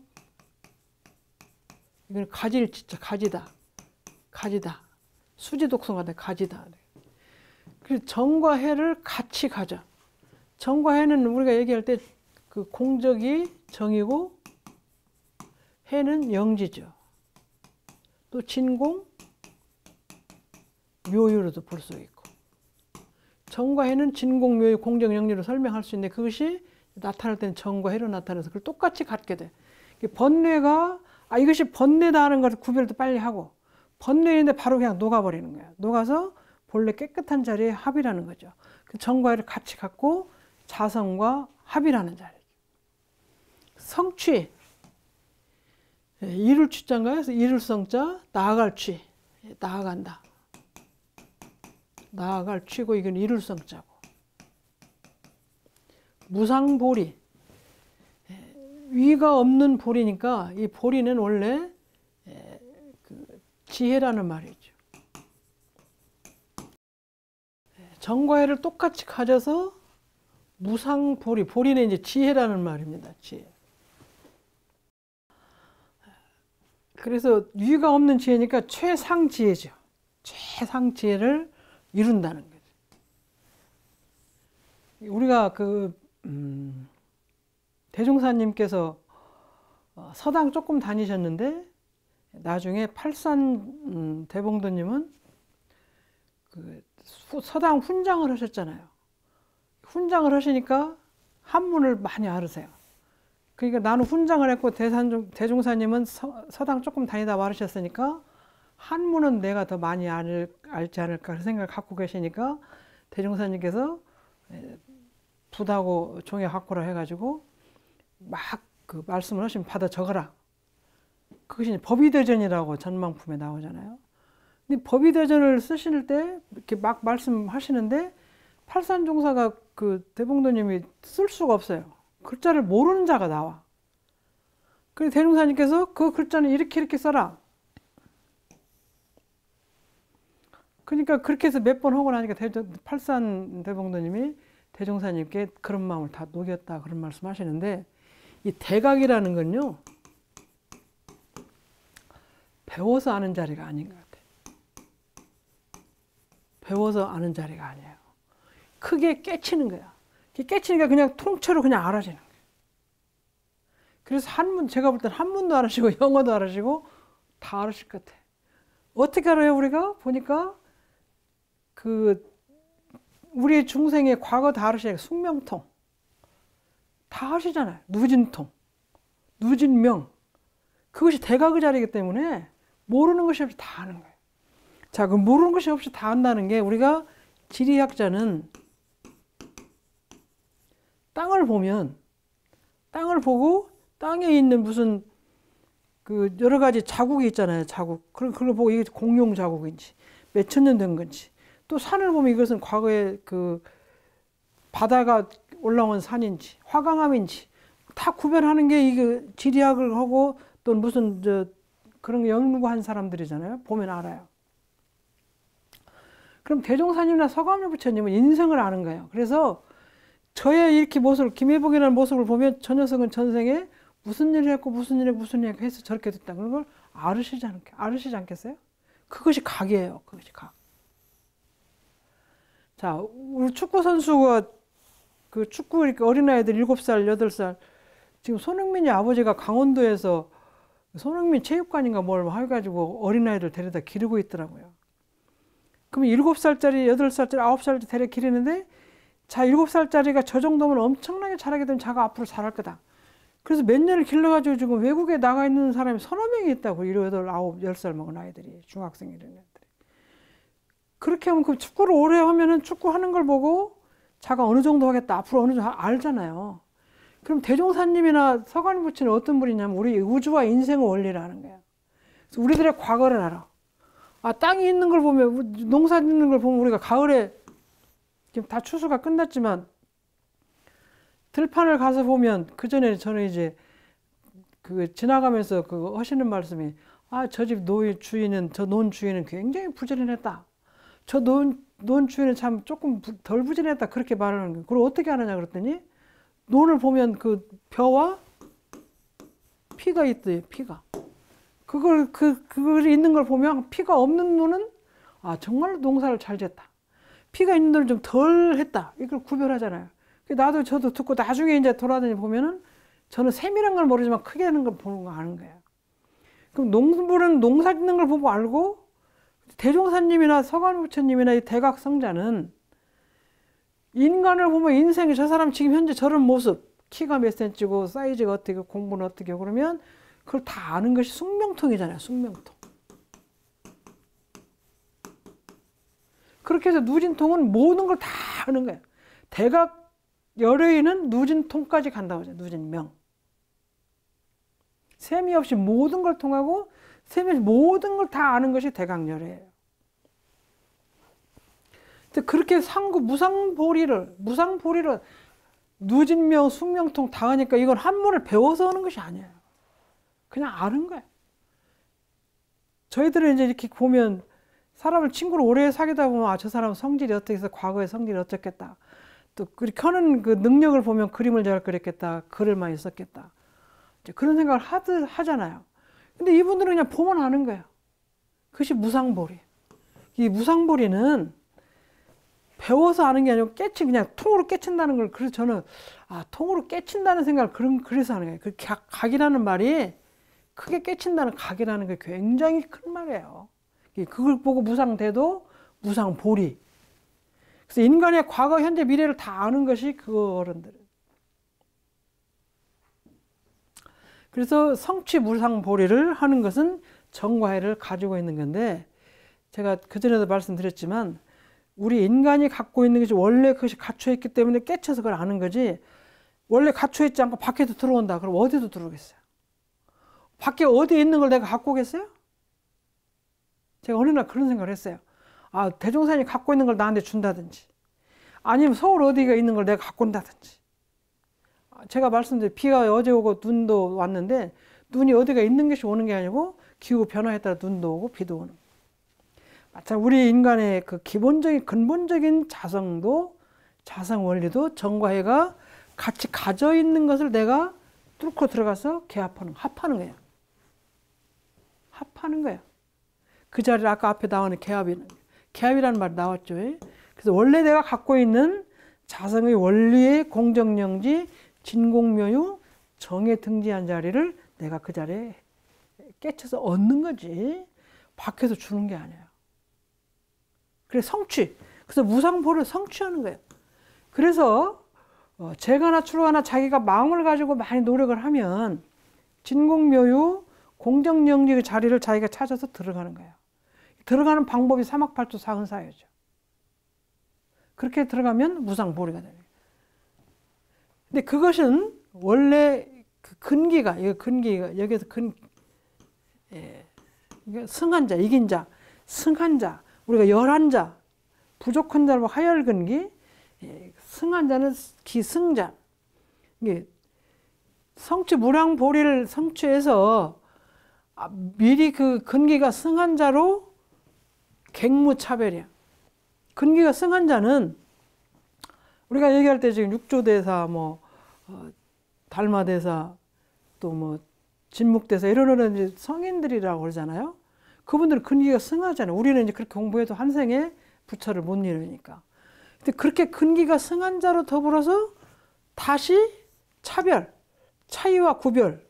Speaker 1: 이건 가지를 진짜 가지다. 수지 독성하다 가지다. 그래서 정과 해를 같이 가져. 정과 해는 우리가 얘기할 때 그 공적이 정이고 해는 영지죠. 또 진공, 묘유로도 볼 수 있고. 정과 해는 진공, 묘유, 공적, 영리로 설명할 수 있는데 그것이 나타날 때는 정과 해로 나타나서 그걸 똑같이 갖게 돼. 번뇌가 이것이 번뇌다 하는 것을 구별도 빨리 하고 번뇌인데 바로 그냥 녹아버리는 거야. 녹아서 본래 깨끗한 자리에 합이라는 거죠. 그 정과 해를 같이 갖고 자성과 합이라는 자리. 성취. 이룰 취자인가요? 이룰 성자, 나아갈 취. 나아간다. 나아갈 취고 이건 이룰 성자고. 무상보리. 위가 없는 보리니까 이 보리는 원래 지혜라는 말이죠. 정과 해를 똑같이 가져서 무상보리. 보리는 이제 지혜라는 말입니다. 지혜. 그래서 위가 없는 지혜니까 최상지혜죠. 최상지혜를 이룬다는 거죠. 우리가 대종사님께서 서당 조금 다니셨는데 나중에 팔산 대봉도님은 서당 훈장을 하셨잖아요. 훈장을 하시니까 한문을 많이 알으세요. 그러니까 나는 훈장을 했고 대종사님은 서당 조금 다니다 말으셨으니까 한문은 내가 더 많이 알지 않을까 그런 생각을 갖고 계시니까 대종사님께서 붓하고 종이 갖고라 해가지고 막 그 말씀을 하시면 받아 적어라. 그것이 법의대전이라고 전망품에 나오잖아요. 근데 법의대전을 쓰실 때 이렇게 막 말씀하시는데 팔산종사가 그 대봉도님이 쓸 수가 없어요. 글자를 모르는 자가 나와. 그래서 대종사님께서 그 글자는 이렇게 써라. 그러니까 그렇게 해서 몇 번 하고 나니까 팔산 대봉도님이 대종사님께 그런 마음을 다 녹였다 그런 말씀 하시는데, 이 대각이라는 건요 배워서 아는 자리가 아닌 것 같아요. 배워서 아는 자리가 아니에요. 크게 깨치는 거야. 깨치니까 그냥 통째로 그냥 알아지는 거예요. 그래서 한문, 제가 볼 때는 한문도 알아시고 영어도 알아시고 다 알아실 것 같아요. 어떻게 알아요? 우리가 보니까 그 우리 중생의 과거 다 아시잖아요. 숙명통 다 아시잖아요. 누진통, 누진명, 그것이 대각의 자리이기 때문에 모르는 것이 없이 다 아는 거예요. 자, 그럼 모르는 것이 없이 다 안다는 게, 우리가 지리학자는 땅을 보면, 땅을 보고 땅에 있는 무슨 그 여러 가지 자국이 있잖아요. 자국. 그걸 보고 이게 공룡 자국인지 몇 천 년 된 건지, 또 산을 보면 이것은 과거에 그 바다가 올라온 산인지 화강암인지 다 구별하는 게 이게 지리학을 하고 또 무슨 그런 거 연구한 사람들이잖아요. 보면 알아요. 그럼 대종사님이나 서가모니 부처님은 인생을 아는 거예요. 그래서 저의 이렇게 모습을, 김혜복이라는 모습을 보면 저 녀석은 전생에 무슨 일을 했고 무슨 일을 해서 저렇게 됐다. 그런 걸 알으시지 않겠어요? 그것이 각이에요. 그것이 각. 자, 우리 축구 선수가 그 축구 이렇게 어린아이들 7살, 8살, 지금 손흥민이 아버지가 강원도에서 손흥민 체육관인가 뭘 해가지고 어린아이들 데려다 기르고 있더라고요. 그럼 7살짜리, 8살짜리, 9살짜리 데려 기르는데, 자, 7살짜리가 저 정도면 엄청나게 잘하게 되면 자가 앞으로 잘할 거다. 그래서 몇 년을 길러가지고 지금 외국에 나가 있는 사람이 서너 명이 있다고. 7, 8, 9, 10살 먹은 아이들이, 중학생 이런 애들이. 그렇게 하면 그 축구를 오래 하면은 축구하는 걸 보고 자가 어느 정도 하겠다, 앞으로 어느 정도 알잖아요. 그럼 대종사님이나 서가모니 부처는 어떤 분이냐면 우리 우주와 인생의 원리를 아는 거야. 그래서 우리들의 과거를 알아. 아, 땅이 있는 걸 보면, 농사 짓는 걸 보면 우리가 가을에, 지금 다 추수가 끝났지만 들판을 가서 보면, 그 전에 저는 이제 그 지나가면서 그 하시는 말씀이, 아, 저 집 주인은, 저 논 주인은 굉장히 부지런했다. 저 논 주인은 참 조금 덜 부지런했다. 그렇게 말하는 거예요. 그걸 어떻게 하느냐 그랬더니, 논을 보면 그 벼와 피가 있대요. 피가. 그걸 있는 걸 보면 피가 없는 논은, 아, 정말로 농사를 잘 짓다. 피가 있는 논은 좀 덜 했다. 이걸 구별하잖아요. 나도 저도 듣고 나중에 이제 돌아다니 보면은, 저는 세밀한 걸 모르지만 크게 하는 걸 보는 거 아는 거예요. 그럼 농부는 농사 짓는 걸 보고 알고, 대종사님이나 서가모니 부처님이나 이 대각성자는 인간을 보면 인생이, 저 사람 지금 현재 저런 모습, 키가 몇 센치고 사이즈가 어떻게, 공부는 어떻게, 그러면 그걸 다 아는 것이 숙명통이잖아요. 숙명통. 그렇게 해서 누진통은 모든 걸 다 아는 거예요. 대각 열의는 누진통까지 간다고 하죠. 누진명. 셈이 없이 모든 걸 통하고 셈이 없이 모든 걸 다 아는 것이 대각열의예요. 그렇게 무상보리를 누진명, 숙명통 다 하니까 이건 한문을 배워서 하는 것이 아니에요. 그냥 아는 거예요. 저희들은 이제 이렇게 보면, 사람을 친구를 오래 사귀다 보면, 아, 저 사람은 성질이 어떻게 해서 과거에 성질이 어떻겠다. 또 그렇게 하는 그 능력을 보면 그림을 잘 그렸겠다. 글을 많이 썼겠다. 이제 그런 생각을 하잖아요. 근데 이분들은 그냥 보면 아는 거예요. 그것이 무상보리. 이 무상보리는 배워서 아는 게 아니고 그냥 통으로 깨친다는 걸, 그래서 저는, 아, 통으로 깨친다는 생각을 그래서 하는 거예요. 그 각이라는 말이, 크게 깨친다는 각이라는 게 굉장히 큰 말이에요. 그걸 보고 무상대도, 무상보리. 그래서 인간의 과거, 현재, 미래를 다 아는 것이 그 어른들은. 그래서 성취 무상보리를 하는 것은 정과해를 가지고 있는 건데, 제가 그전에도 말씀드렸지만 우리 인간이 갖고 있는 것이 원래 그것이 갇혀있기 때문에 깨쳐서 그걸 아는 거지, 원래 갇혀있지 않고 밖에도 들어온다 그럼 어디도 들어오겠어요? 밖에 어디에 있는 걸 내가 갖고 오겠어요? 제가 어느 날 그런 생각을 했어요. 아, 대종사님이 갖고 있는 걸 나한테 준다든지, 아니면 서울 어디가 있는 걸 내가 갖고 온다든지. 제가 말씀드린 비가 어제 오고 눈도 왔는데, 눈이 어디가 있는 것이 오는 게 아니고 기후 변화에 따라 눈도 오고 비도 오는. 마찬 우리 인간의 그 기본적인 근본적인 자성도, 자성 원리도 정과해가 같이 가져 있는 것을 내가 뚫고 들어가서 합하는 거예요. 합하는 거예요. 그 자리를 아까 앞에 나오는 개합이라는 말이 나왔죠. 그래서 원래 내가 갖고 있는 자성의 원리의 공정영지, 진공묘유, 정에 등지한 자리를 내가 그 자리에 깨쳐서 얻는 거지, 밖에서 주는 게 아니에요. 그래서 성취. 그래서 무상보를 성취하는 거예요. 그래서 재가나 출가나 자기가 마음을 가지고 많이 노력을 하면 진공묘유, 공정영지의 자리를 자기가 찾아서 들어가는 거예요. 들어가는 방법이 사막팔도 사은사유죠. 그렇게 들어가면 무상보리가 되는 거예요. 근데 그것은 원래 그 근기가, 여기서 승한 자, 이긴 자, 승한 자, 우리가 열한 자, 부족한 자로 하열근기, 승한 자는 기승자. 이게 성취 무량보리를 성취해서 미리 그 근기가 승한 자로 객무차별이야. 근기가 승한 자는 우리가 얘기할 때 지금 육조대사, 달마대사, 또 진묵대사 이런 이제 성인들이라고 그러잖아요. 그분들은 근기가 승하잖아요. 우리는 이제 그렇게 공부해도 한 생에 부처를 못 이루니까. 근데 그렇게 근기가 승한 자로 더불어서 다시 차별, 차이와 구별,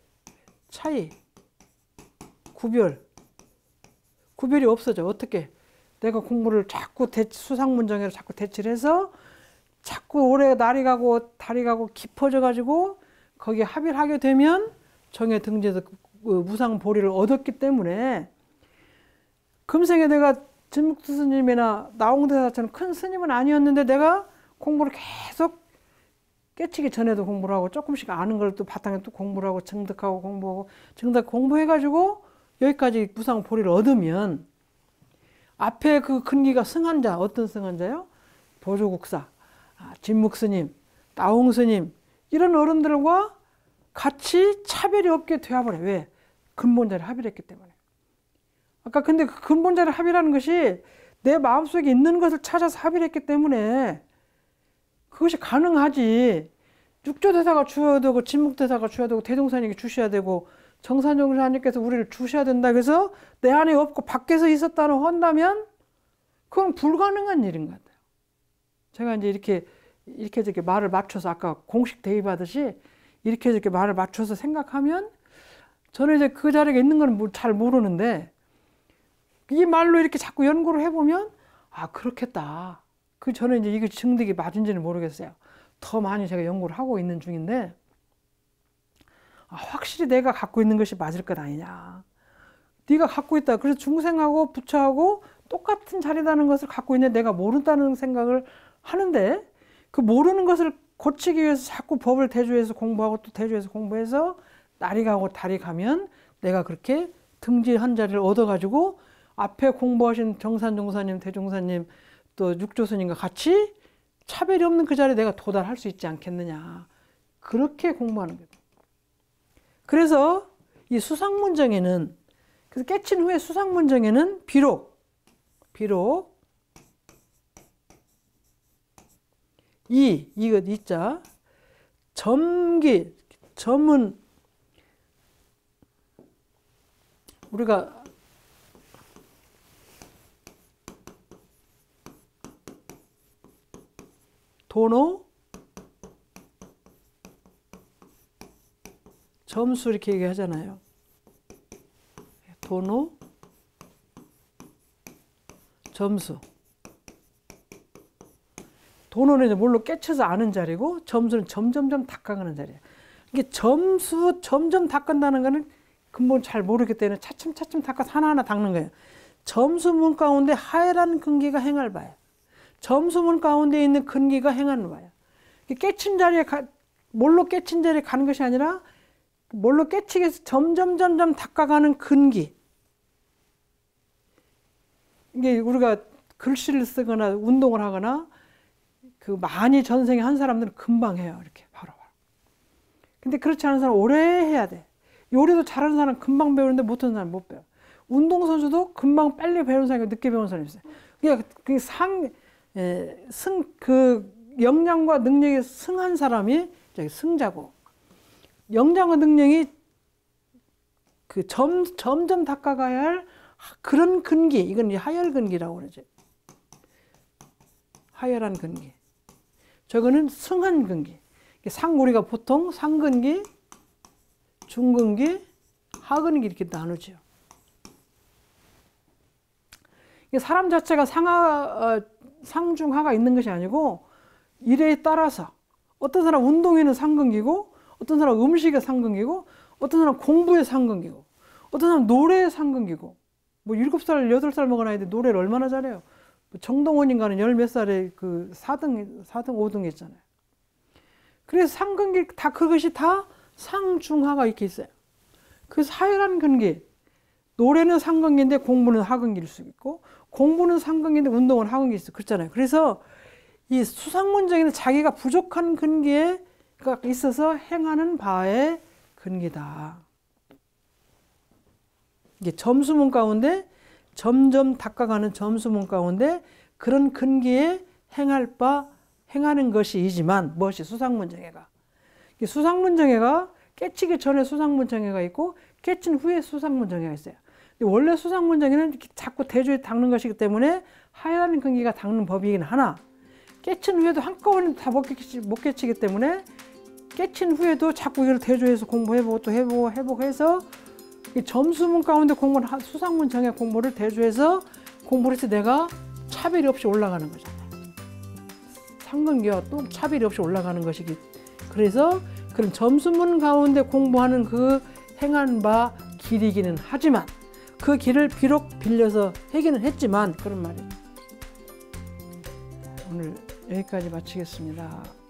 Speaker 1: 구별이 없어져. 어떻게? 내가 공부를 자꾸 수상문정회로 자꾸 대치를 해서 자꾸 오래 날이 가고 달이 가고 깊어져 가지고 거기에 합의를 하게 되면 정에 등재해서 무상보리를 얻었기 때문에, 금생에 내가 진묵수 스님이나 나홍대사처럼 큰 스님은 아니었는데 내가 공부를 계속 깨치기 전에도 공부를 하고 조금씩 아는 걸 또 바탕에 또 공부를 하고 정득하고 공부하고 정득 공부해가지고 여기까지 무상보리를 얻으면, 앞에 그 근기가 승한 자, 어떤 승한 자요? 보조국사, 진묵스님, 나홍스님 이런 어른들과 같이 차별이 없게 되어버려. 왜? 근본자를 합의를 했기 때문에. 아까 근데 그 근본자를 합의라는 것이 내 마음속에 있는 것을 찾아서 합의를 했기 때문에 그것이 가능하지. 육조대사가 주어야 되고 진묵대사가 주어야 되고 대종사님이 주셔야 되고 정산정사님께서 우리를 주셔야 된다 그래서 내 안에 없고 밖에서 있었다고 한다면 그건 불가능한 일인 것 같아요. 제가 이제 이렇게 저렇게 말을 맞춰서 아까 공식 대입하듯이 이렇게 저렇게 말을 맞춰서 생각하면, 저는 이제 그 자리에 있는 건 잘 모르는데 이 말로 이렇게 자꾸 연구를 해보면 그렇겠다. 저는 이제 이게 증득이 맞은지는 모르겠어요. 더 많이 제가 연구를 하고 있는 중인데, 확실히 내가 갖고 있는 것이 맞을 것 아니냐. 네가 갖고 있다. 그래서 중생하고 부처하고 똑같은 자리라는 것을 갖고 있는데 내가 모른다는 생각을 하는데, 그 모르는 것을 고치기 위해서 자꾸 법을 대조해서 공부하고 또 대조해서 공부해서 날이 가고 달이 가면 내가 그렇게 등지한 자리를 얻어가지고 앞에 공부하신 정산종사님, 대종사님, 또 육조스님과 같이 차별이 없는 그 자리에 내가 도달할 수 있지 않겠느냐. 그렇게 공부하는 거예요. 그래서 이 수상문정에는, 그래서 깨친 후에 수상문정에는 비록 이거 이자 점은 우리가 도노 점수 이렇게 얘기하잖아요. 도노 점수. 도노는 이제 뭘로 깨쳐서 아는 자리고 점수는 점점점 닦아가는 자리예요. 이게 점점 닦는다는 거는 근본 잘 모르기 때문에 차츰차츰 닦아서 하나하나 닦는 거예요. 점수문 가운데 하열한 근기가 행할 바예요. 점수문 가운데 있는 근기가 행하는 바예요. 깨친 자리에 뭘로 깨친 자리에 가는 것이 아니라 뭘로 깨치기 위해서 점점 닦아가는 근기. 이게 우리가 글씨를 쓰거나 운동을 하거나 그 많이 전생에 한 사람들은 금방 해요. 이렇게 바로. 근데 그렇지 않은 사람은 오래 해야 돼. 요리도 잘하는 사람은 금방 배우는데 못하는 사람은 못 배워. 운동선수도 금방 빨리 배우는 사람이 늦게 배우는 사람이 있어요. 그 역량과 능력이 승한 사람이 승자고, 역량과 능력이 그 점점 닦아가야 할 그런 근기, 이건 하열 근기라고 그러죠. 하열한 근기. 저거는 승한 근기. 우리가 보통 상근기, 중근기, 하근기 이렇게 나누죠. 사람 자체가 상중하가 있는 것이 아니고 일에 따라서 어떤 사람 운동에는 상근기고, 어떤 사람 음식에 상근기고, 어떤 사람 공부에 상근기고, 어떤 사람 노래에 상근기고. 뭐 7살, 8살 먹은 아이들 노래를 얼마나 잘해요. 정동원인가는 10몇 살에 그 4등, 5등 했잖아요. 그래서 상근기 다 그것이 다 상중하가 이렇게 있어요. 그래서 하열한 근기. 노래는 상근기인데 공부는 하근기일 수 있고, 공부는 상근기인데 운동은 하근기일 수 있고 그렇잖아요. 그래서 이 수상문정에는 자기가 부족한 근기가 있어서 행하는 바의 근기다. 이게 점수문 가운데 점점 닦아가는 점수문 가운데 그런 근기에 행하는 것이지만 무엇이 수상문정회가. 수상문정회가 깨치기 전에 수상문정회가 있고 깨친 후에 수상문정회가 있어요. 근데 원래 수상문정회는 자꾸 대조에 닦는 것이기 때문에 하얀 근기가 닦는 법이긴 하나, 깨친 후에도 한꺼번에 다 못 깨치기 때문에 깨친 후에도 자꾸 이걸 대조해서 공부해보고 또 해보고 해서 이 점수문 가운데 공부를 수상문정회 공부를 대조해서 공부를 해서 내가 차별이 없이 올라가는 거잖아요. 상근기와 또 차별이 없이 올라가는 것이기. 그래서 그런 점수문 가운데 공부하는 그 행한 바 길이기는 하지만 그 길을 비록 빌려서 하기는 했지만 그런 말이에요. 오늘 여기까지 마치겠습니다.